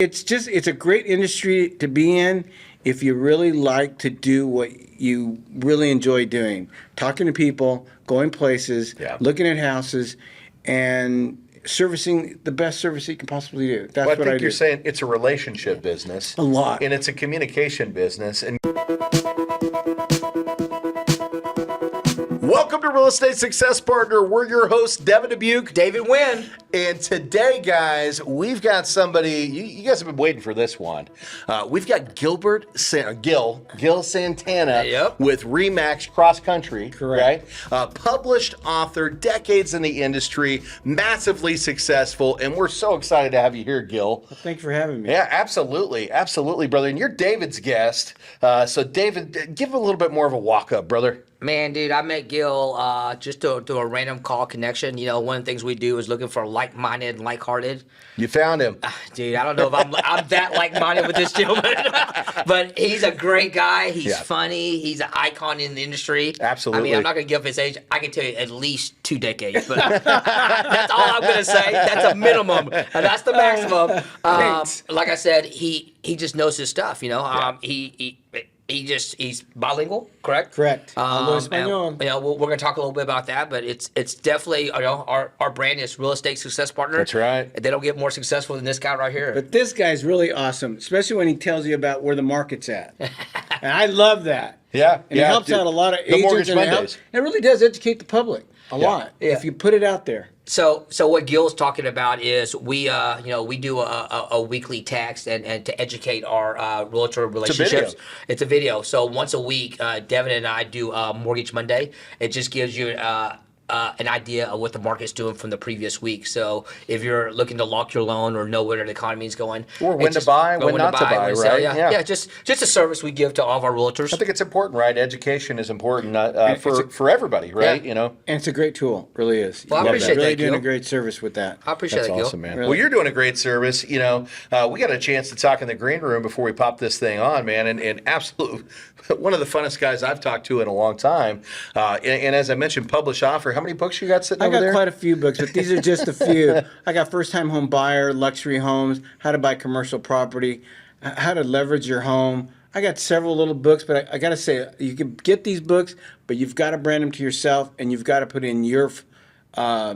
It's a great industry to be in if you really like to do what you really enjoy doing. Talking to people, going places, looking at houses, and servicing the best service you can possibly do. That's well, I what I think do. you're saying it's a relationship business. A lot. And it's a communication business. And welcome to Real Estate Success Partner. We're your hosts, Devin Dubuc, David Nguyen. And today, guys, we've got somebody, you guys have been waiting for this one. We've got Gil Santana with REMAX Cross Country. Correct. Right? Published author, decades in the industry, massively successful, and we're so excited to have you here, Gil. Well, thanks for having me. Yeah, absolutely. Absolutely, brother. And you're David's guest. So, David, give a little bit more of a walk-up, brother. Man, dude, I met Gil just through a random call connection. You know, one of the things we do is looking for like-minded and like-hearted. You found him. Dude, I don't know if I'm that like-minded with this gentleman, but he's a great guy. He's funny. He's an icon in the industry. Absolutely. I mean, I'm not going to give up his age. I can tell you at least 2 decades, but that's all I'm going to say. That's a minimum, and that's the maximum. Like I said, he just knows his stuff, you know. He's bilingual, correct? Correct. We're going to talk a little bit about that, but it's definitely, you know, our brand is Real Estate Success Partner. That's right. They don't get more successful than this guy right here. But this guy's really awesome, especially when he tells you about where the market's at. And I love that. Yeah. And it helps out a lot of agents. Mortgage and Mondays. it really does educate the public a lot if you put it out there. So what Gil's talking about is we do a weekly text and to educate our realtor relationships. It's a video. So once a week, Devin and I do Mortgage Monday. It just gives you an idea of what the market's doing from the previous week. So if you're looking to lock your loan or know where the economy is going, or when to buy, when not to buy, right? Yeah, just a service we give to all of our realtors. I think it's important, right? Education is important for everybody, right? You know, and it's a great tool, really is. Well, I appreciate that. Really doing a great service with that. I appreciate That's that, awesome, Gil. man. Really. Well, you're doing a great service. You know, we got a chance to talk in the green room before we pop this thing on, man, and absolutely one of the funnest guys I've talked to in a long time. And as I mentioned, published author. How many books you got sitting over there? I got quite a few books, but these are just a few. I got First Time Home Buyer, Luxury Homes, How to Buy Commercial Property, How to Leverage Your Home. I got several little books, but I got to say, you can get these books, but you've got to brand them to yourself, and you've got to put in your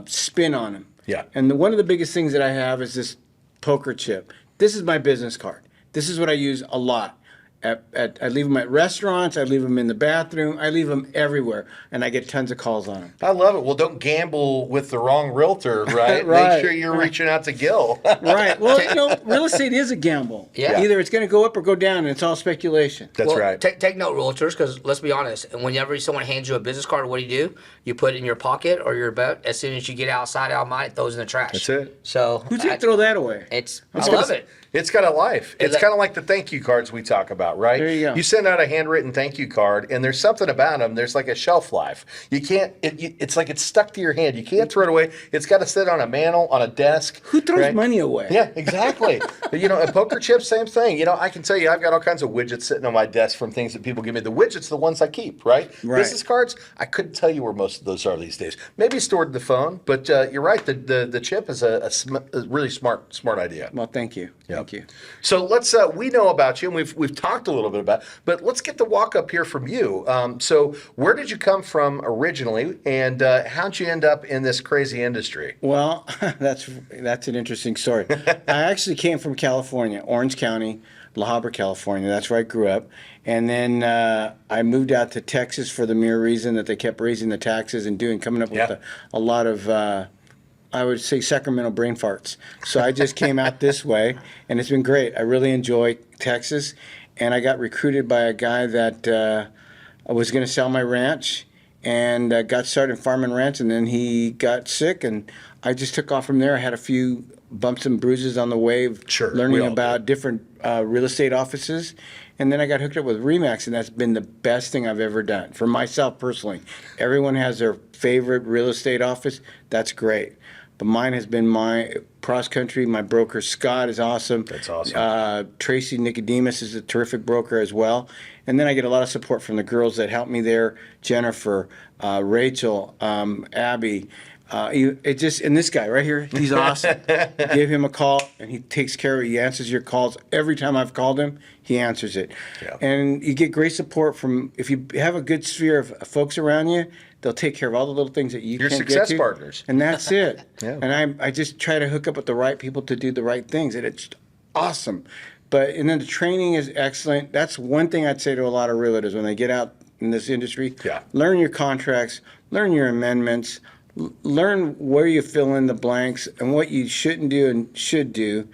spin on them. Yeah. And one of the biggest things that I have is this poker chip. This is my business card. This is what I use a lot. I leave them at restaurants. I leave them in the bathroom. I leave them everywhere, and I get tons of calls on them. I love it. Well, don't gamble with the wrong realtor, right? Right. Make sure you're reaching out to Gil. Right. Well, you know, real estate is a gamble. Yeah. Either it's going to go up or go down, and it's all speculation. That's right. Take note, realtors, because let's be honest. Whenever someone hands you a business card, what do? You put it in your pocket or your belt. As soon as you get outside, out of mind, it throws in the trash. That's it. So Who's going to throw that away? I love it. It's got a life. It's kind of like the thank you cards we talk about, right? There you go. You send out a handwritten thank you card, and there's something about them. There's like a shelf life. You can't. It's like it's stuck to your hand. You can't throw it away. It's got to sit on a mantle, on a desk. Who throws money away? Yeah, exactly. You know, and poker chips, same thing. You know, I can tell you, I've got all kinds of widgets sitting on my desk from things that people give me. The widgets, the ones I keep, right? Business cards, I couldn't tell you where most of those are these days. Maybe stored in the phone, but you're right. The chip is a really smart idea. Well, thank you. Yep. Thank you. So let's we know about you, and we've talked a little bit about, but let's get the walk up here from you. So where did you come from originally, and how'd you end up in this crazy industry? Well, that's an interesting story. I actually came from California, Orange County, La Habra, California. That's where I grew up. And then I moved out to Texas for the mere reason that they kept raising the taxes and coming up with a lot of I would say Sacramento brain farts. So I just came out this way, and it's been great. I really enjoy Texas, and I got recruited by a guy that was going to sell my ranch, and got started farming ranch, and then he got sick, and I just took off from there. I had a few bumps and bruises on the way of learning about different real estate offices, and then I got hooked up with REMAX, and that's been the best thing I've ever done for myself personally. Everyone has their favorite real estate office. That's great. But mine has been my cross country. My broker, Scott, is awesome. That's awesome. Tracy Nicodemus is a terrific broker as well. And then I get a lot of support from the girls that help me there. Jennifer, Rachel, Abby, And this guy right here, he's awesome. Give him a call, and he takes care of it. He answers your calls. Every time I've called him, he answers it. Yeah. And you get great support from, if you have a good sphere of folks around you, they'll take care of all the little things that you Your can't success get to. partners. And that's it. Yeah. And I just try to hook up with the right people to do the right things, and it's awesome. And then the training is excellent. That's one thing I'd say to a lot of realtors when they get out in this industry. Yeah. Learn your contracts, learn your amendments, learn where you fill in the blanks and what you shouldn't do and should do,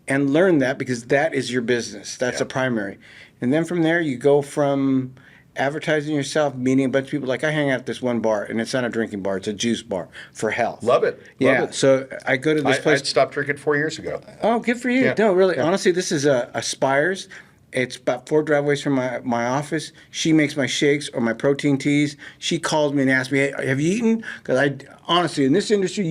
and learn that because that is your business. That's a primary. And then from there, you go from advertising yourself, meeting a bunch of people. Like I hang out at this one bar, and it's not a drinking bar; it's a juice bar for health. Love it. Yeah. Love it. So I go to this place. I stopped drinking 4 years ago. Oh, good for you. Yeah. No, really. Yeah. Honestly, this is a Spires. It's about 4 driveways from my office. She makes my shakes or my protein teas. She calls me and asks me, hey, have you eaten? Because honestly, in this industry,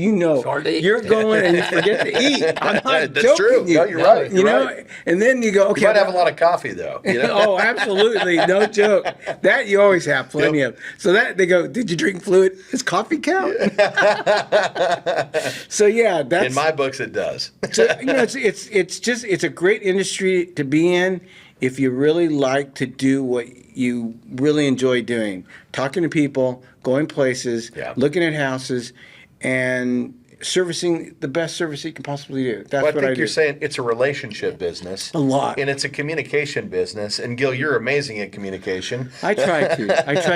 hard to eat. you're going and you forget to eat. I'm not That's joking true. you. No, you're right. You You're know, right. and then you go, okay. You might have a lot of coffee, though. You know? Oh, absolutely. No joke. That you always have plenty of. So they go, did you drink fluid? Does coffee count? So yeah, that's. In my books, it does. So, it's a great industry to be in if you really like to do what you really enjoy doing. Talking to people, going places, looking at houses, and servicing the best service you can possibly do. That's Well, what I think do. you're saying it's a relationship business. A lot. And it's a communication business. And Gil, you're amazing at communication. I try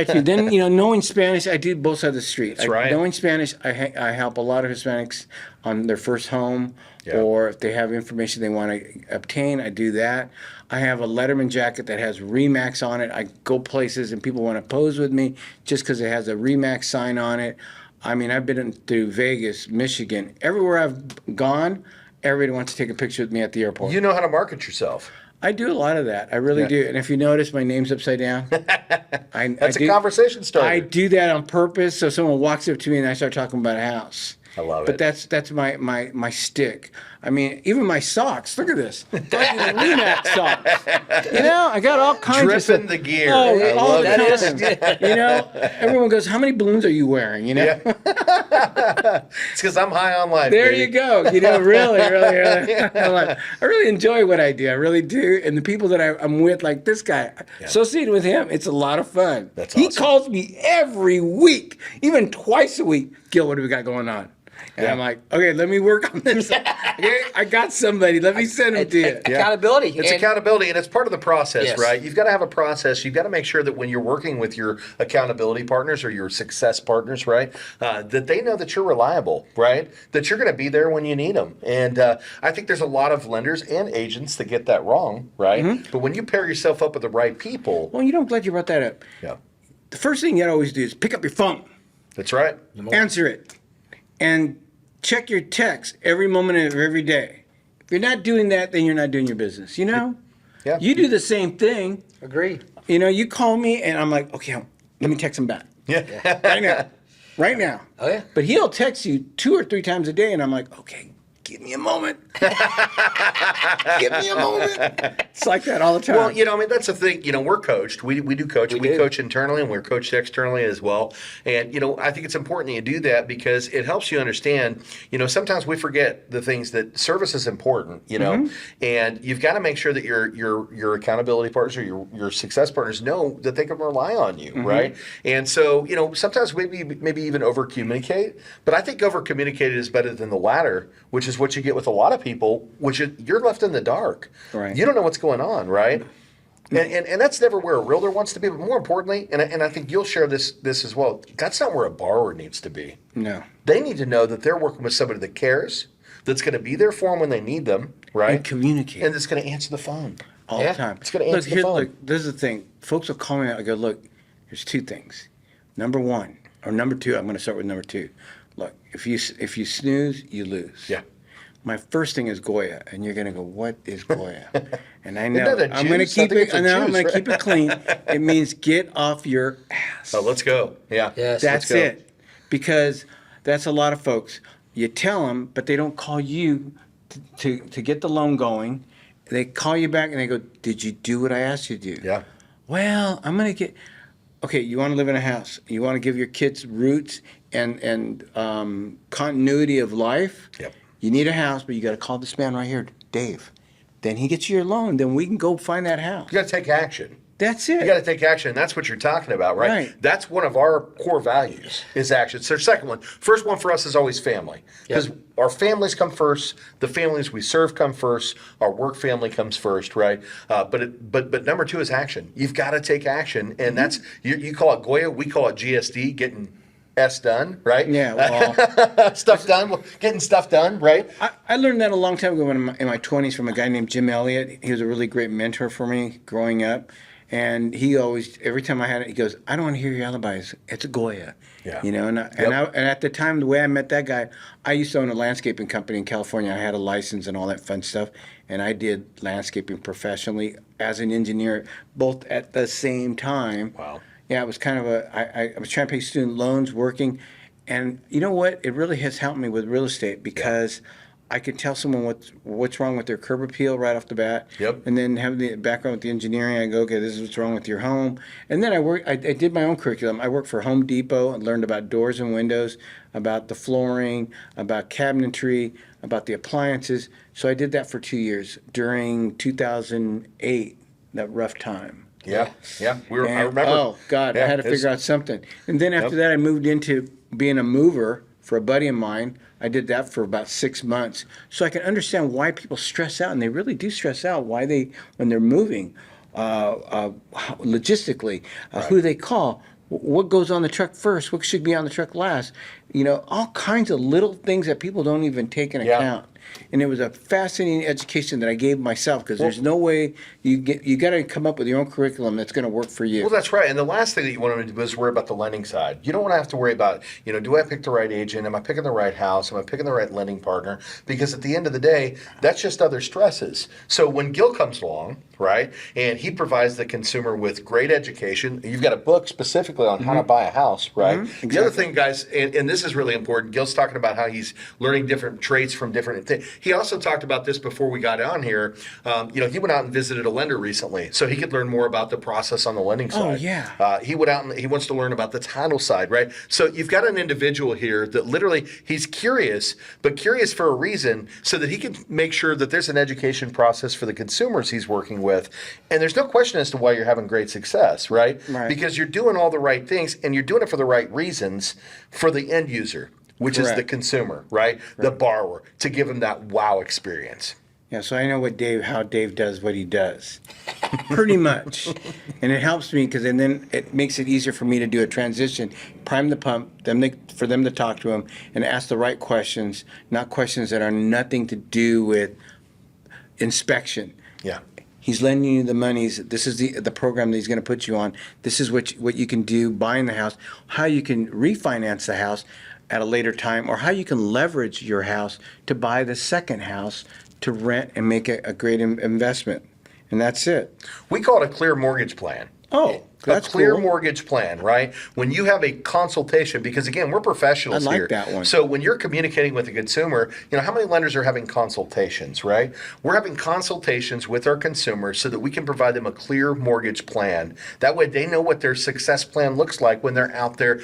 to. Then, knowing Spanish, I do both sides of the street. That's right. Knowing Spanish, I help a lot of Hispanics on their first home, or if they have information they want to obtain, I do that. I have a Letterman jacket that has REMAX on it. I go places and people want to pose with me just because it has a REMAX sign on it. I mean, I've been to Vegas, Michigan. Everywhere I've gone, everybody wants to take a picture with me at the airport. You know how to market yourself. I do a lot of that. I really do. And if you notice, my name's upside down. That's a conversation starter. I do that on purpose. So someone walks up to me and I start talking about a house. I love But it. that's my stick. I mean, even my socks. Look at this. Fucking REMAX socks. I got all kinds of stuff. Dripping the gear. Oh, I all love the it. time. Everyone goes, how many balloons are you wearing? It's because I'm high on life. There baby. you go. Really. I really enjoy what I do. I really do. And the people that I'm with, like this guy, associated with him, it's a lot of fun. That's He awesome. calls me every week, even twice a week. Gil, what do we got going on? And I'm like, okay, let me work on this. Okay, I got somebody. Let me send him to you. Accountability. It's accountability, and it's part of the process, Yes. right? You've got to have a process. You've got to make sure that when you're working with your accountability partners or your success partners, right, that they know that you're reliable, right? That you're going to be there when you need them. And I think there's a lot of lenders and agents that get that wrong, right? Mm-hmm. But when you pair yourself up with the right people, Well, I'm glad you brought that up. yeah, The first thing you gotta always do is pick up your phone, that's right. answer it, and check your texts every moment of every day. If you're not doing that, then you're not doing your business. Yeah. You do the same thing. Agreed. You call me and I'm like, okay, let me text him back. Yeah. Right now. Oh, yeah. But he'll text you 2 or 3 times a day, and I'm like, okay, give me a moment. Give me a moment. It's like that all the time. Well, that's the thing. We're coached. We do coach. We coach internally, and we're coached externally as well. And, I think it's important that you do that because it helps you understand, sometimes we forget the things that service is important, and you've got to make sure that your accountability partners or your success partners know that they can rely on you, right? And so, sometimes maybe even over communicate, but I think over communicated is better than the latter, which is what you get with a lot of people, which is you're left in the dark. Right. You don't know what's going on, right? And that's never where a realtor wants to be. But more importantly, and I think you'll share this as well, that's not where a borrower needs to be. No. They need to know that they're working with somebody that cares, that's going to be there for them when they need them, right? And communicate. And that's going to answer the phone. all the time. It's gonna answer the phone. Look, this is the thing. Folks will call me out. I go, look, there's 2 things. Number 1, or number 2, I'm going to start with number 2. Look, if you snooze, you lose. Yeah. My first thing is Goya, and you're gonna go, what is Goya? And I know that a I'm gonna juice? I keep think it. it's a I know I'm juice, gonna right? keep it clean. It means get off your ass. Oh, let's go. Yeah. Yes. That's go. it. Because that's a lot of folks. You tell them, but they don't call you to get the loan going. They call you back and they go, did you do what I asked you to do? Yeah. Well, I'm gonna get. Okay, you want to live in a house. You want to give your kids roots and continuity of life, Yep. you need a house, but you got to call this man right here, Dave. Then he gets you your loan. Then we can go find that house. You got to take action. That's it. You got to take action, and that's what you're talking about, right? Right. That's one of our core values is action. So, second one, first one for us is always family, because our families come first. The families we serve come first. Our work family comes first, right? But number two is action. You've got to take action, and that's you call it Goya, we call it GSD, getting S done, right? Yeah, well, Stuff done, getting stuff done, right? I learned that a long time ago in my 20s from a guy named Jim Elliott. He was a really great mentor for me growing up. And he always, every time I had it, he goes, I don't want to hear your alibis. It's a Goya. Yeah. You know, and at the time, the way I met that guy, I used to own a landscaping company in California. I had a license and all that fun stuff. And I did landscaping professionally as an engineer, both at the same time. Wow. Yeah, it was kind of I was trying to pay student loans, working. And you know what? It really has helped me with real estate because I could tell someone what's wrong with their curb appeal right off the bat. Yep. And then have the background with the engineering. I go, okay, this is what's wrong with your home. And then I did my own curriculum. I worked for Home Depot and learned about doors and windows, about the flooring, about cabinetry, about the appliances. So I did that for 2 years during 2008, that rough time. Yeah. I remember. Oh, God, Yeah, I had to figure out something. And then after that, I moved into being a mover for a buddy of mine. I did that for about 6 months. So I can understand why people stress out, and they really do stress out, when they're moving, logistically, who they call, what goes on the truck first, what should be on the truck last. You know, all kinds of little things that people don't even take into account. And it was a fascinating education that I gave myself because there's no way you got to come up with your own curriculum that's going to work for you. Well, that's right. And the last thing that you want to do is worry about the lending side. You don't want to have to worry about, do I pick the right agent? Am I picking the right house? Am I picking the right lending partner? Because at the end of the day, that's just other stresses. So when Gil comes along, right, and he provides the consumer with great education, you've got a book specifically on how to buy a house, right? Exactly. The other thing, guys, and this is really important, Gil's talking about how he's learning different traits from different things. He also talked about this before we got on here. He went out and visited a lender recently, so he could learn more about the process on the lending side. Oh, yeah. He went out and he wants to learn about the title side, right? So you've got an individual here that literally he's curious, but curious for a reason, so that he can make sure that there's an education process for the consumers he's working with. And there's no question as to why you're having great success, right? Because you're doing all the right things and you're doing it for the right reasons for the end user, which is the consumer, right? The borrower, to give them that wow experience. Yeah, so I know how Dave does what he does, pretty much, and it helps me because then it makes it easier for me to do a transition, prime the pump, for them to talk to him and ask the right questions, not questions that are nothing to do with inspection. Yeah. He's lending you the monies. This is the program that he's going to put you on. This is what you can do buying the house, how you can refinance the house at a later time, or how you can leverage your house to buy the second house to rent and make a great investment. And that's it. We call it a clear mortgage plan. Oh, that's a clear cool. mortgage plan, right? When you have a consultation, because again, we're professionals I like here. that one. So when you're communicating with a consumer, how many lenders are having consultations, right? We're having consultations with our consumers so that we can provide them a clear mortgage plan. That way they know what their success plan looks like when they're out there.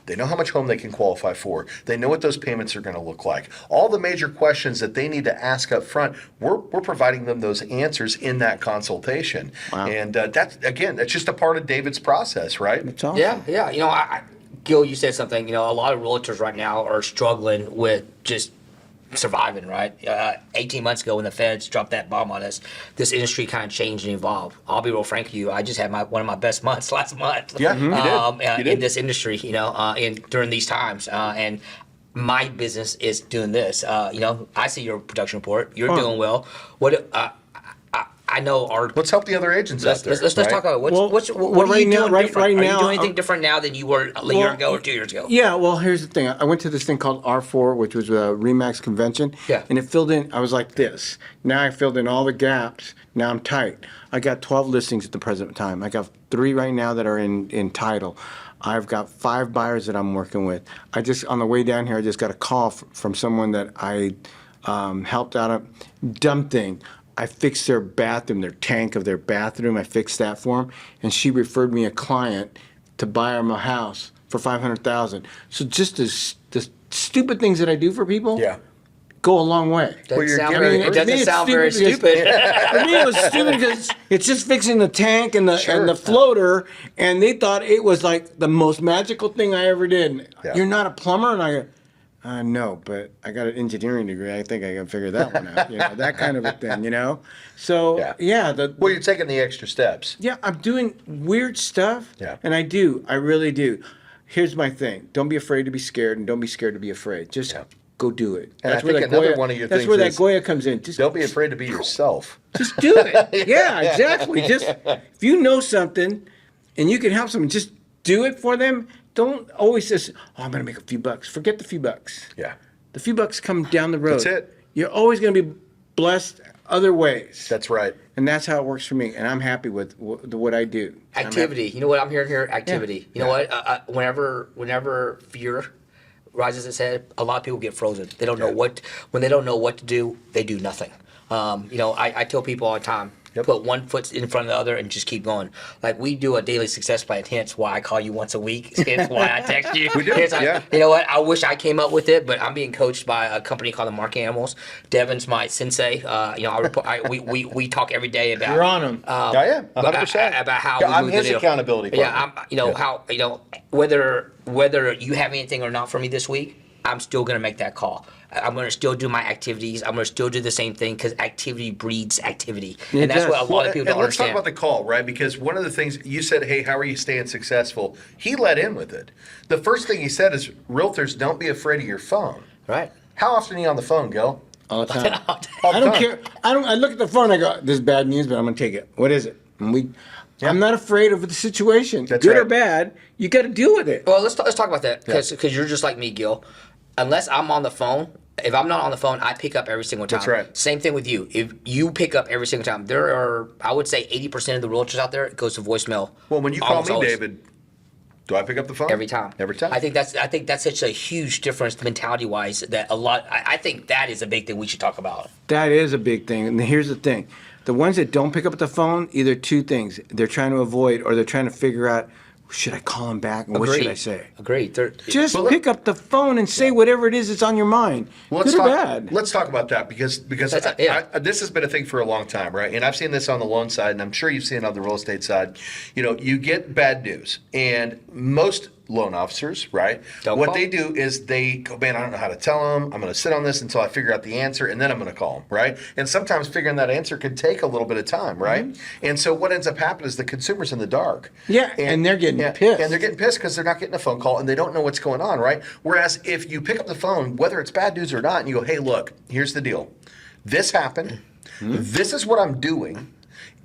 They know how much home they can qualify for. They know what those payments are going to look like. All the major questions that they need to ask up front, we're providing them those answers in that consultation. Wow. And that's just a part of David's process, right? It's awesome. Yeah. Gil, you said something. A lot of realtors right now are struggling with just surviving, right? 18 months ago when the Feds dropped that bomb on us, this industry kind of changed and evolved. I'll be real frank with you. I just had one of my best months last month. Yeah, you did. In this industry, during these times. And my business is doing this. I see your production report. You're doing well. I know our. Let's help the other agents out there. Let's talk about what are right you now- doing right- different? right Are now, you doing anything different now than you were a year ago or 2 years ago? Yeah, well, here's the thing. I went to this thing called R4, which was a REMAX convention. Yeah. And it filled in, I was like this. Now I filled in all the gaps. Now I'm tight. I got 12 listings at the present time. I got 3 right now that are in title. I've got 5 buyers that I'm working with. On the way down here, I just got a call from someone that I helped out. Dumb thing. I fixed their bathroom, their tank of their bathroom. I fixed that for them. And she referred me a client to buy them a house for 500,000. So just the stupid things that I do for people Yeah. go a long way. Well, you're Sound giving- very- it For me, doesn't it's sound very because- stupid. For me, it was stupid because it's just fixing the tank and the floater, and they thought it was like the most magical thing I ever did. And Yeah. You're not a plumber, and I go, no, but I got an engineering degree. I think I can figure that one out. That kind of a thing. So Well, you're taking the extra steps. yeah, I'm doing weird stuff. Yeah. And I really do. Here's my thing. Don't be afraid to be scared, and don't be scared to be afraid. Just go do it. And I think another one of your that's things where that is Goya comes in. Don't be afraid to be yourself. Just do it. Yeah, exactly. Just if you know something and you can help someone, just do it for them. Don't always just, I'm going to make a few bucks. Forget the few bucks. Yeah. The few bucks come down the road. That's it. You're always going to be blessed other ways. That's right. And that's how it works for me. And I'm happy with what I do. Activity. You know what I'm hearing here? Activity. You know what? Whenever fear rises its head, a lot of people get frozen. They don't know when they don't know what to do, they do nothing. I tell people all the time, put one foot in front of the other and just keep going. Like we do a daily success plan, hence why I call you once a week. Hence why I text you. We do, yeah. You know what? I wish I came up with it, but I'm being coached by a company called the Mark Animals. Devin's my sensei. We talk every day about. You're on them. I am 100%. About how I'm we move his the needle. accountability partner. How whether you have anything or not for me this week, I'm still gonna make that call. I'm gonna still do my activities. I'm gonna still do the same thing because activity breeds activity, and that's what a lot of people don't And let's talk understand. about the call, right? Because one of the things you said, hey, how are you staying successful? He let in with it. The first thing he said is, realtors, don't be afraid of your phone. Right. How often are you on the phone, Gil? All the time. All I the don't time. care. I look at the phone. I go, "This is bad news, but I'm gonna take it. What is it?" And I'm not afraid of the situation, That's good or right. bad. You got to deal with it. Well, let's talk about that because you're just like me, Gil. Unless I'm on the phone, if I'm not on the phone, I pick up every single time. That's right. Same thing with you. If you pick up every single time, there are, I would say, 80% of the realtors out there, it goes to voicemail. Well, when you call almost me, always. David, do I pick up the phone? Every time. Every time. I think that's such a huge difference mentality wise that I think that is a big thing we should talk about. That is a big thing. And here's the thing: the ones that don't pick up the phone, either two things: they're trying to avoid, or they're trying to figure out, should I call him back, and what should I say? Agreed. Just pick up the phone and say whatever it is that's on your mind, Well, good or bad. Let's talk about that because this has been a thing for a long time, right? And I've seen this on the loan side, and I'm sure you've seen it on the real estate side. You get bad news, and most loan officers, right? What call. they do is they go, man, I don't know how to tell them. I'm going to sit on this until I figure out the answer, and then I'm going to call them, right? And sometimes figuring that answer could take a little bit of time, right? Mm-hmm. And so what ends up happening is the consumer's in the dark. Yeah, and they're getting pissed. And they're getting pissed because they're not getting a phone call and they don't know what's going on, right? Whereas if you pick up the phone, whether it's bad news or not, and you go, hey, look, here's the deal. This happened. Mm-hmm. This is what I'm doing.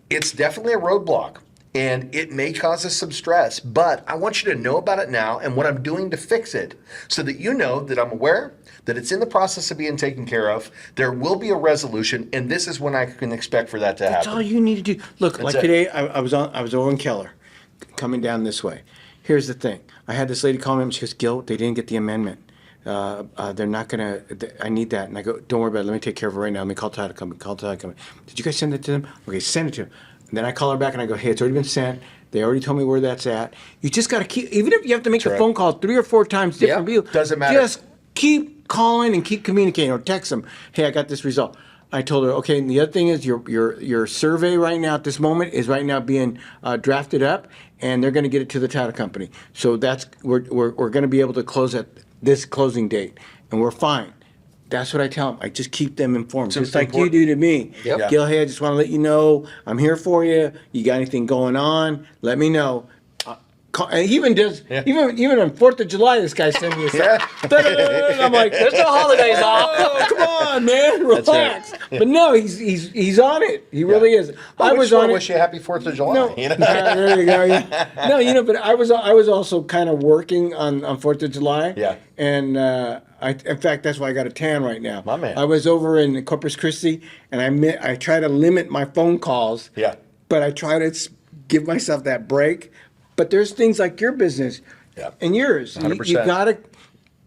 It's definitely a roadblock. And it may cause us some stress, but I want you to know about it now and what I'm doing to fix it so that you know that I'm aware, that it's in the process of being taken care of. There will be a resolution, and this is when I can expect for that to That's happen. all you need to do. Look, like it. today, I was over in Keller, coming down this way. Here's the thing: I had this lady call me up. She goes, "Gil, they didn't get the amendment. They're not gonna. I need that." And I go, "Don't worry about it. Let me take care of it right now. Let me call title company. Call title company. Did you guys send it to them? Okay, send it to them." And then I call her back and I go, "Hey, it's already been sent. They already told me where that's at. You just got to keep, even if you have to make the right. phone call 3 or 4 times, different people. Doesn't matter. Just keep calling and keep communicating, or text them. Hey, I got this result." I told her, okay, and the other thing is your survey right now at this moment is right now being drafted up, and they're going to get it to the title company. So we're going to be able to close at this closing date, and we're fine. That's what I tell them. I just keep them informed, So just like important. you do to me. Yep. Yeah. Gil, hey, I just want to let you know I'm here for you. You got anything going on? Let me know. And he even does, even on 4th of July, this guy sends me a stuff. I'm like, There's no holidays off. oh, come on, man, relax. But no, he's on it. He really is. Well, I was on wish it. you a happy 4th of July. No, You know? there you go. Yeah. No, but I was also kind of working on 4th of July. Yeah. And in fact, that's why I got a tan right now. My man. I was over in Corpus Christi, and I try to limit my phone calls. Yeah. But I try to give myself that break. But there's things like your business and yours. 100%. You got to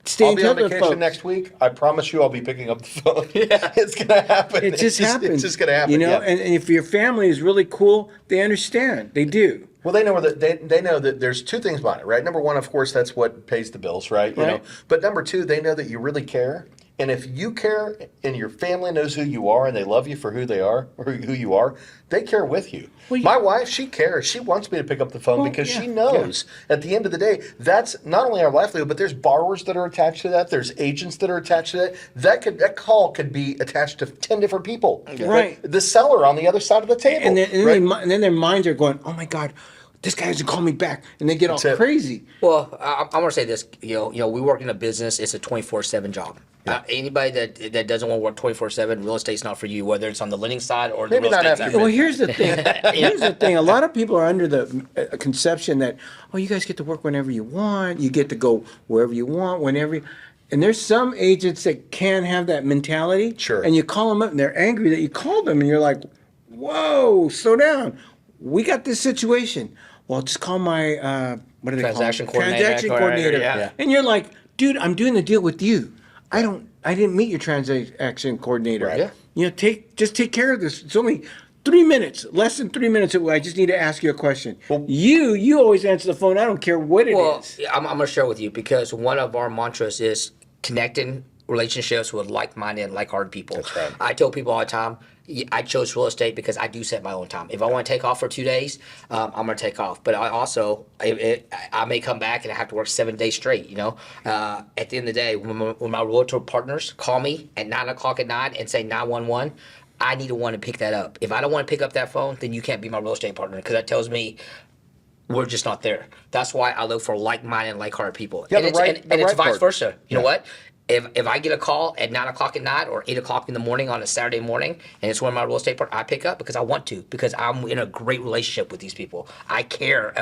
stay I'll in be touch on with vacation folks. next week. I promise you I'll be picking up the phone. It's going to happen. It just happens. It's just going to happen. You know, yeah. and if your family is really cool, they understand. They do. Well, they know they know that there's two things behind it, right? Number one, of course, that's what pays the bills, right? You know. But number two, they know that you really care. And if you care and your family knows who you are and they love you for who they are or who you are, they care with you. Well, my wife, she cares. She wants me to pick up the phone because she knows at the end of the day, that's not only our livelihood, but there's borrowers that are attached to that. There's agents that are attached to that. That call could be attached to 10 different people. Right. The seller on the other side of the table. And then their minds are going, oh my God, this guy hasn't called me back, and they get all crazy. Well, I'm gonna say this. You know, we work in a business. It's a 24/7 job. Anybody that doesn't want to work 24/7, real estate's not for you. Whether it's on the lending side or the real estate side. Well, here's the thing. Here's the thing. A lot of people are under the conception that, oh, you guys get to work whenever you want. You get to go wherever you want, whenever. And there's some agents that can have that mentality. Sure. And you call them up, and they're angry that you called them, and you're like, whoa, slow down. We got this situation. Well, just call my what do they Transaction call it? coordinator. Transaction coordinator. Yeah. And you're like, dude, I'm doing the deal with you. I didn't meet your transaction coordinator. Right. Yeah. You know, just take care of this. It's only 3 minutes, less than 3 minutes. I just need to ask you a question. Well, you always answer the phone. I don't care what it is. Well, I'm going to share with you because one of our mantras is connecting relationships with like-minded, like-hearted people. That's right. I tell people all the time, I chose real estate because I do set my own time. If I want to take off for 2 days, I'm going to take off. But I also, I may come back and I have to work 7 days straight, you know. At the end of the day, when my realtor partners call me at 9 o'clock at night and say 911, I need to want to pick that up. If I don't want to pick up that phone, then you can't be my real estate partner because that tells me we're just not there. That's why I look for like-minded, like-hearted people. Yeah, and it's vice versa. You know Yeah. what? If I get a call at 9 o'clock at night or 8 o'clock in the morning on a Saturday morning, and it's one of my real estate partners, I pick up because I want to, because I'm in a great relationship with these people. I care.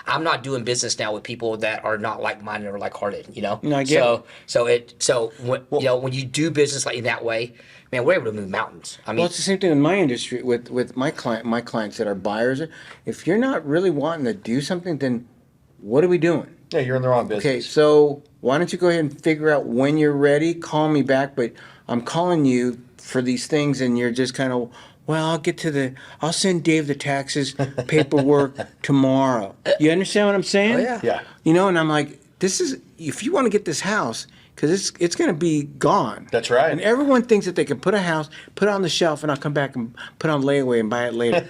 I'm not doing business now with people that are not like-minded or like-hearted. You know. No, I get it. So when you do business like in that way, man, we're able to move mountains. I mean, Well, it's the same thing in my industry with my clients that are buyers. If you're not really wanting to do something, then what are we doing? Yeah, you're in the wrong business. Okay, so why don't you go ahead and figure out when you're ready? Call me back, but I'm calling you for these things, and you're just kind of, well, I'll send Dave the taxes paperwork tomorrow. You understand what I'm saying? Oh, yeah. Yeah. You know, and I'm like, if you want to get this house, because it's going to be gone. That's right. And everyone thinks that they can put a house, put it on the shelf, and I'll come back and put it on layaway and buy it later.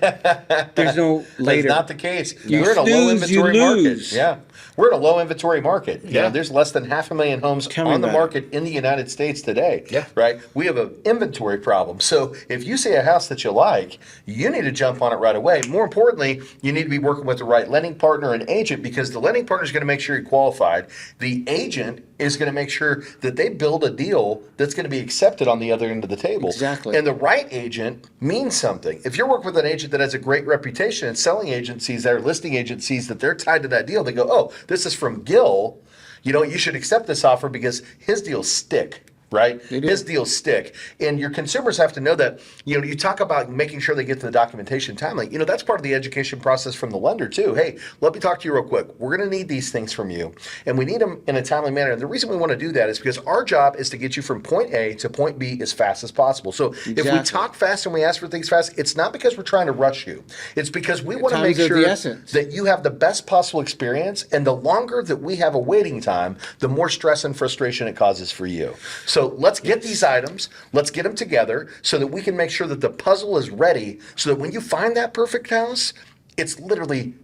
There's no later. That's not the case. You We're in a low snooze, inventory you market. lose. Yeah. We're in a low inventory market. You Yeah. know, there's less than 500,000 homes Tell me on the about market in the United States today. Yeah. Right? We have an inventory problem. So if you see a house that you like, you need to jump on it right away. More importantly, you need to be working with the right lending partner and agent, because the lending partner is going to make sure you're qualified. The agent is going to make sure that they build a deal that's going to be accepted on the other end of the table. Exactly. And the right agent means something. If you're working with an agent that has a great reputation, and selling agencies that are listing agencies that they're tied to that deal, they go, oh, this is from Gil. You know, you should accept this offer because his deals stick. Right? His deals stick. And your consumers have to know that. You know, you talk about making sure they get to the documentation timely. You know, that's part of the education process from the lender too. Hey, let me talk to you real quick. We're going to need these things from you, and we need them in a timely manner. And the reason we want to do that is because our job is to get you from point A to point B as fast as possible. So if we talk fast and we ask for things fast, it's not because we're trying to rush you. It's because we want to make sure that you have the best possible experience. And the longer that we have a waiting time, the more stress and frustration it causes for you. So let's get these items, let's get them together so that we can make sure that the puzzle is ready, so that when you find that perfect house, it's literally,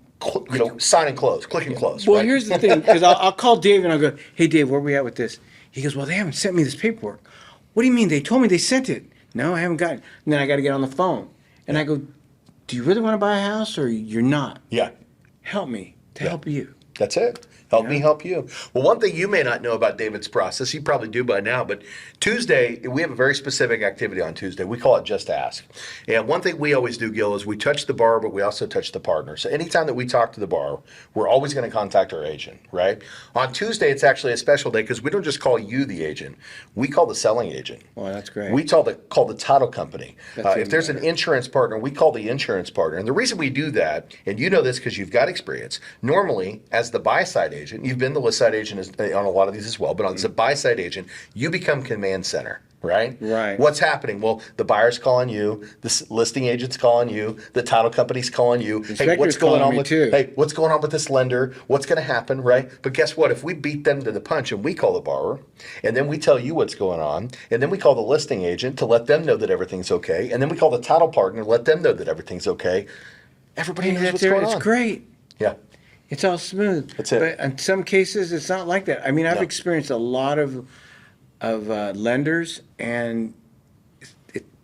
you know, sign and close, click and close. Well, right? here's the thing, because I'll call Dave and I'll go, hey, Dave, where are we at with this? He goes, well, they haven't sent me this paperwork. What do you mean? They told me they sent it. No, I haven't gotten it. And then I got to get on the phone. And I go, do you really want to buy a house or you're not? Yeah. Help me to help you. That's it. Help me help you. Well, one thing you may not know about David's process, you probably do by now, but Tuesday, we have a very specific activity on Tuesday. We call it Just Ask. And one thing we always do, Gil, is we touch the borrower, but we also touch the partner. So anytime that we talk to the borrower, we're always going to contact our agent, right? On Tuesday, it's actually a special day because we don't just call you the agent. We call the selling agent. Well, that's great. We call the title company. If there's an insurance partner, we call the insurance partner. And the reason we do that, and you know this because you've got experience, normally, as the buy-side agent, you've been the list side agent on a lot of these as well, but as a buy side agent, you become command center. Right? Right. What's happening? Well, the buyer's calling you, the listing agent's calling you, the title company's calling you. Hey, what's going on with Hey, what's going on with this lender? What's going to happen, right? But guess what? If we beat them to the punch and we call the borrower, and then we tell you what's going on, and then we call the listing agent to let them know that everything's okay, and then we call the title partner, let them know that everything's okay. Everybody knows what's going on. It's great. Yeah. It's all smooth. That's it. But in some cases, it's not like that. I mean, I've experienced a lot of lenders, and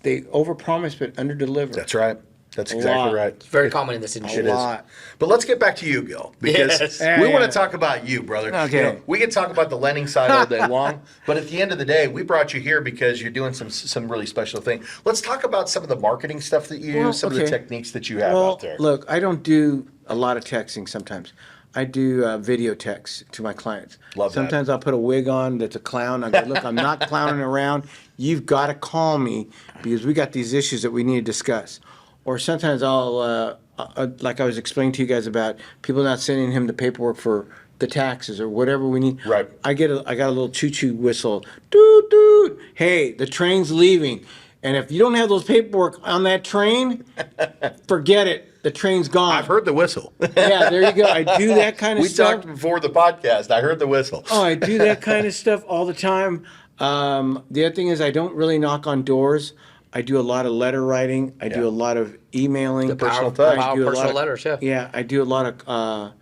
they overpromise but underdeliver. That's right. That's exactly right. It's very common in this industry. It is. But let's get back to you, Gil, because we want to talk about you, brother. Okay. You know, we can talk about the lending side all day long, but at the end of the day, we brought you here because you're doing some really special thing. Let's talk about some of the marketing stuff that you use, some of the techniques that you have out there. Look, I don't do a lot of texting sometimes. I do video texts to my clients. Love that. Sometimes I'll put a wig on that's a clown. I go, look, I'm not clowning around. You've got to call me because we got these issues that we need to discuss. Or sometimes I'll, like I was explaining to you guys about people not sending him the paperwork for the taxes or whatever we need. Right. I got a little choo-choo whistle. Doot, doot. Hey, the train's leaving. And if you don't have those paperwork on that train, forget it. The train's gone. I've heard the whistle. Yeah, there you go. I do that kind of stuff. We talked before the podcast. I heard the whistle. Oh, I do that kind of stuff all the time. The other thing is I don't really knock on doors. I do a lot of letter writing. I do a lot of emailing. The personal touch. Personal letters, yeah. Yeah, I do a lot of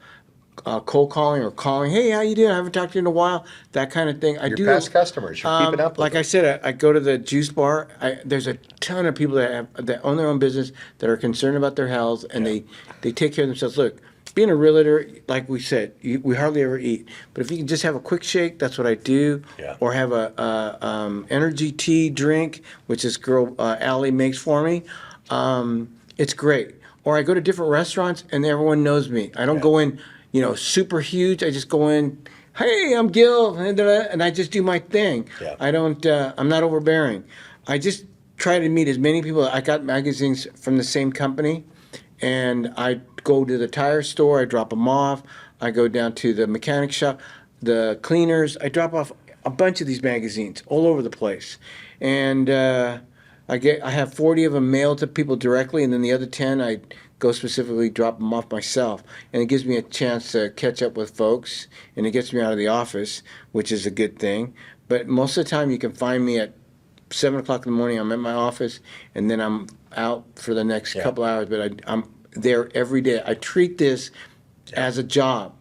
cold calling or calling. Hey, how you doing? I haven't talked to you in a while. That kind of thing. Your past customers. You're keeping up with like them. I said, I go to the juice bar. There's a ton of people that own their own business that are concerned about their health, and they take care of themselves. Look, being a realtor, like we said, we hardly ever eat. But if you can just have a quick shake, that's what I do. Yeah. Or have a energy tea drink, which this girl Allie makes for me. It's great. Or I go to different restaurants and everyone knows me. I don't go in, super huge. I just go in, hey, I'm Gil, and I just do my thing. Yeah. I don't. I'm not overbearing. I just try to meet as many people. I got magazines from the same company, and I go to the tire store. I drop them off. I go down to the mechanic shop, the cleaners. I drop off a bunch of these magazines all over the place, and I have 40 of them mailed to people directly, and then the other 10 I go specifically drop them off myself, and it gives me a chance to catch up with folks, and it gets me out of the office, which is a good thing. But most of the time, you can find me at 7 o'clock in the morning. I'm at my office, and then I'm out for the next couple hours. But I'm there every day. I treat this as a job,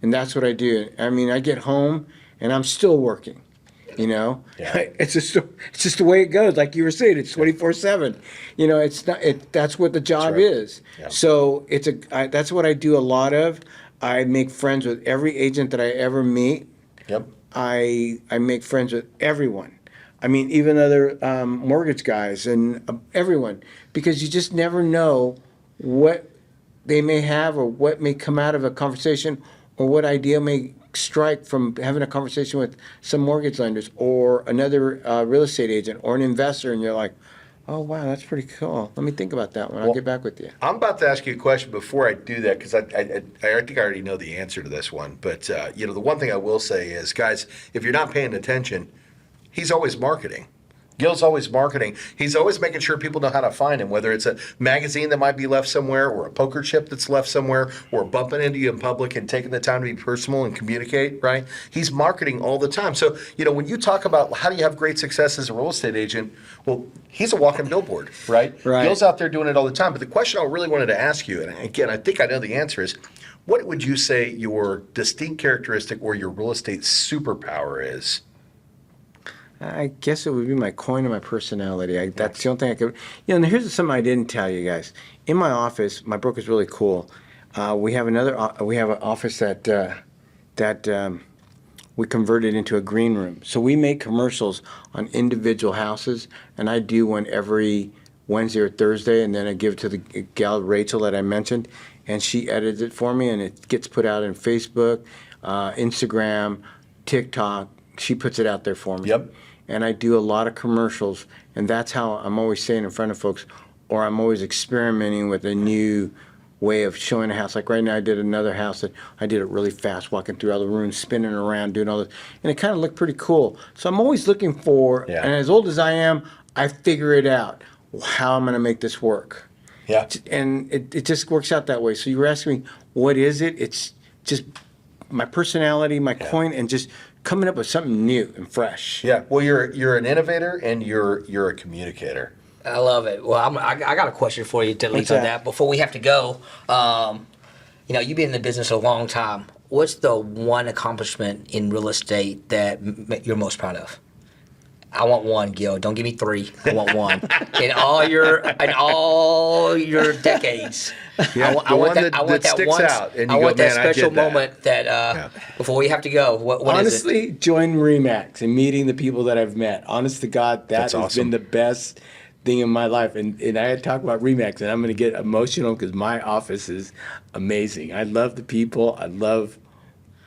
and that's what I do. I mean, I get home, and I'm still working. It's just the way it goes. Like you were saying, it's 24/7. It's not. That's what the job is. Yeah. So that's what I do a lot of. I make friends with every agent that I ever meet. Yep. I make friends with everyone. I mean, even other mortgage guys and everyone, because you just never know what they may have or what may come out of a conversation or what idea may strike from having a conversation with some mortgage lenders or another real estate agent or an investor, and you're like, oh, wow, that's pretty cool. Let me think about that one. I'll get back with you. I'm about to ask you a question before I do that because I think I already know the answer to this one. But, the one thing I will say is, guys, if you're not paying attention, he's always marketing. Gil's always marketing. He's always making sure people know how to find him, whether it's a magazine that might be left somewhere or a poker chip that's left somewhere or bumping into you in public and taking the time to be personal and communicate, right? He's marketing all the time. So, when you talk about how do you have great success as a real estate agent, well, he's a walking billboard, right? Right. Gil's out there doing it all the time. But the question I really wanted to ask you, and again, I think I know the answer is, what would you say your distinct characteristic or your real estate superpower is? I guess it would be my coin and my personality. That's the only thing I could. And here's something I didn't tell you guys. In my office, my broker's really cool. We have an office that we converted into a green room. So we make commercials on individual houses, and I do one every Wednesday or Thursday, and then I give it to the gal Rachel that I mentioned, and she edits it for me, and it gets put out in Facebook, Instagram, TikTok. She puts it out there for me. Yep. And I do a lot of commercials, and that's how I'm always saying in front of folks, or I'm always experimenting with a new way of showing a house. Like right now, I did another house that I did it really fast, walking through all the rooms, spinning around, doing all this, and it kind of looked pretty cool. So I'm always looking for, Yeah. and as old as I am, I figure it out how I'm going to make this work. Yeah. And it just works out that way. So you were asking me, what is it? It's just my personality, my coin, and just coming up with something new and fresh. Yeah. Well, you're an innovator and you're a communicator. I love it. Well, I got a question for you to leave What's on that? that. Before we have to go, you've been in the business a long time. What's the one accomplishment in real estate that you're most proud of? I want one, Gil. Don't give me three. I want one. in all your decades. Yeah, I want one I want that sticks one, out, and you I go, want that "Man, I special did that." moment that before we have to go. What is it? Honestly, join REMAX and meeting the people that I've met. Honest to God, That's has awesome. been the best thing in my life. And I had to talk about REMAX, and I'm going to get emotional because my office is amazing. I love the people.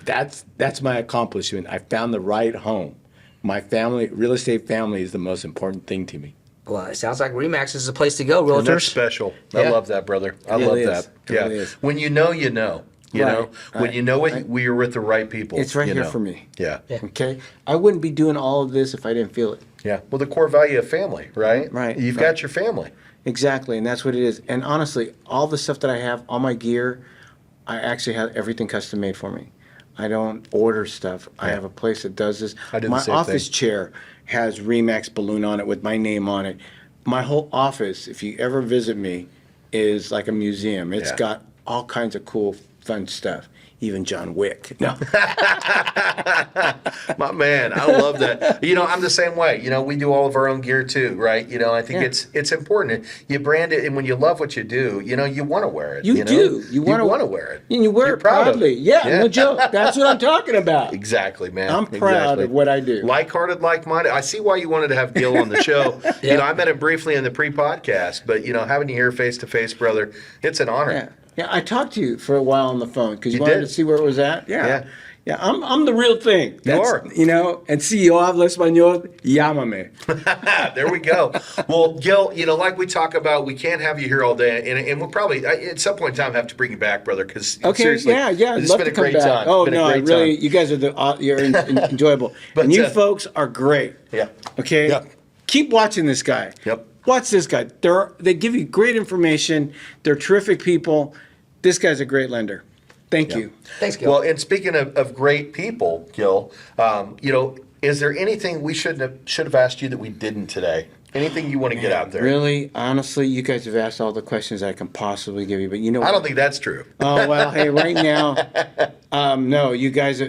That's my accomplishment. I found the right home. My family, real estate family, is the most important thing to me. Well, it sounds like REMAX is the place to go, And that's realtors. special. Yeah. I love that, brother. I It love really that. is. It Yeah. really is. When you know, you know. You Right, know, when right. you know we're with the right people. It's right you here know. for me. Yeah. Yeah. Okay? I wouldn't be doing all of this if I didn't feel it. Yeah. Well, the core value of family, right? Right, You've right. got your family. Exactly, and that's what it is. And honestly, all the stuff that I have, all my gear, I actually have everything custom made for me. I don't order stuff. I have a place that does this. I do the My same office thing. chair has REMAX balloon on it with my name on it. My whole office, if you ever visit me, is like a museum. It's Yeah. got all kinds of cool, fun stuff. Even John Wick. No. My man, I love that. I'm the same way. We do all of our own gear too, right? I think Yeah. it's important. You brand it, and when you love what you do, you want to wear it. You do. You want to wear it. And you wear You're it proud of proudly. it. Yeah, Yeah. no joke. That's what I'm talking about. Exactly, man. I'm proud of what I do. Like-hearted, like-minded. I see why you wanted to have Gil on the show. Yeah. I met him briefly in the pre-podcast, but having you here face-to-face, brother, it's an honor. Yeah, yeah. I talked to you for a while on the phone because you You wanted did? to see where it was at. Yeah, Yeah. yeah. I'm the real thing. You are. And si yo hablo español, llámame. There we go. Well, Gil, like we talk about, we can't have you here all day, and we'll probably at some point in time have to bring you back, brother. Because Okay, seriously, yeah. I'd it's love been to a come great back. time. Oh Been a no, I great really, time. you guys are you're enjoyable, But, and you uh, folks are great. Yeah. Okay. Yep. Keep watching this guy. Yep. Watch this guy. They give you great information. They're terrific people. This guy's a great lender. Thank you. Thanks, Gil. Well, and speaking of great people, Gil, is there anything we should have asked you that we didn't today? Anything you want to get out there? Really, honestly, you guys have asked all the questions I can possibly give you, but you know I don't think that's true. Oh well, hey, right now, no, you guys.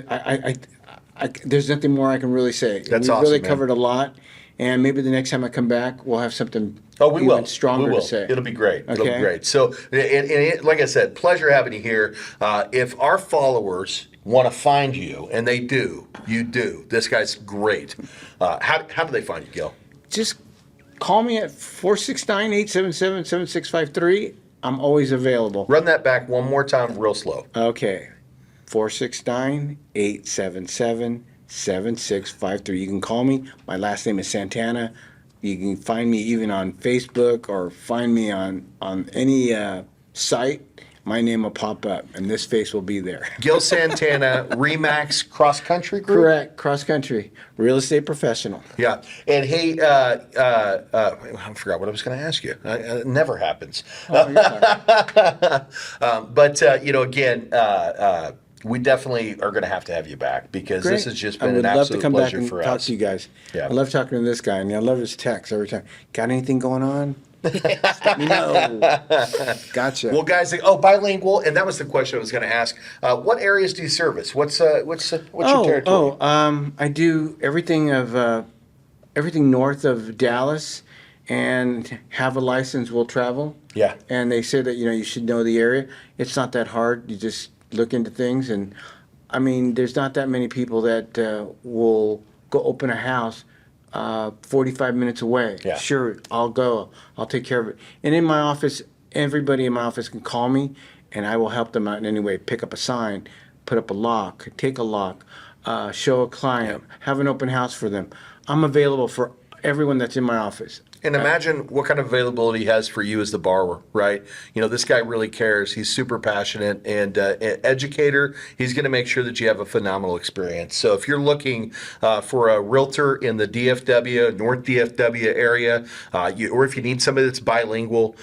There's nothing more I can really say. That's we awesome, really man. covered a lot, and maybe the next time I come back, we'll have something We even will. stronger We will. to say. It'll be great. It'll be Okay. great. So, and like I said, pleasure having you here. If our followers want to find you, and they do, you do. This guy's great. How do they find you, Gil? Just call me at 469-877-7653. I'm always available. Run that back one more time, real slow. Okay, 469-877-7653. You can call me. My last name is Santana. You can find me even on Facebook or find me on any site. My name will pop up, and this face will be there. Gil Santana, REMAX Cross Country Group. Correct. Cross country. Real estate professional. Yeah, and hey, I forgot what I was going to ask you. It never happens. Oh, you're fine. But again, we definitely are going to have you back because this has just been an absolute pleasure for talk us. to you guys. Yeah. I love talking to this guy, and I love his text every time. Got anything going on? Let me know. Gotcha. Well, guys, bilingual, and that was the question I was going to ask. What areas do you service? What's your territory? I do everything north of Dallas, and have a license will travel. Yeah. And they say that you should know the area. It's not that hard. You just look into things, and I mean, there's not that many people that will go open a house 45 minutes away. Yeah. Sure, I'll go. I'll take care of it. And in my office, everybody in my office can call me, and I will help them out in any way. Pick up a sign, put up a lock, take a lock, show a client, have an open house for them. I'm available for everyone that's in my office. And imagine what kind of availability he has for you as the borrower, right? You know, this guy really cares. He's super passionate and educator. He's going to make sure that you have a phenomenal experience. So if you're looking for a realtor in the DFW, North DFW area, or if you need somebody that's bilingual,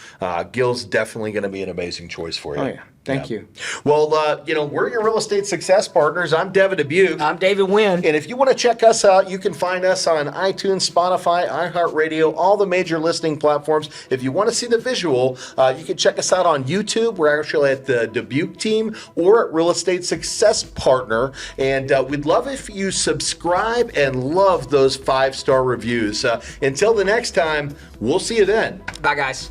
Gil's definitely going to be an amazing choice for you. Oh, yeah. Thank you. Well, you know, we're your real estate success partners. I'm Devin Dubuc. I'm David Nguyen. And if you want to check us out, you can find us on iTunes, Spotify, iHeartRadio, all the major listening platforms. If you want to see the visual, you can check us out on YouTube. We're actually at the Dubuc team or at Real Estate Success Partner. And we'd love if you subscribe and love those 5-star reviews. Until the next time, we'll see you then. Bye, guys.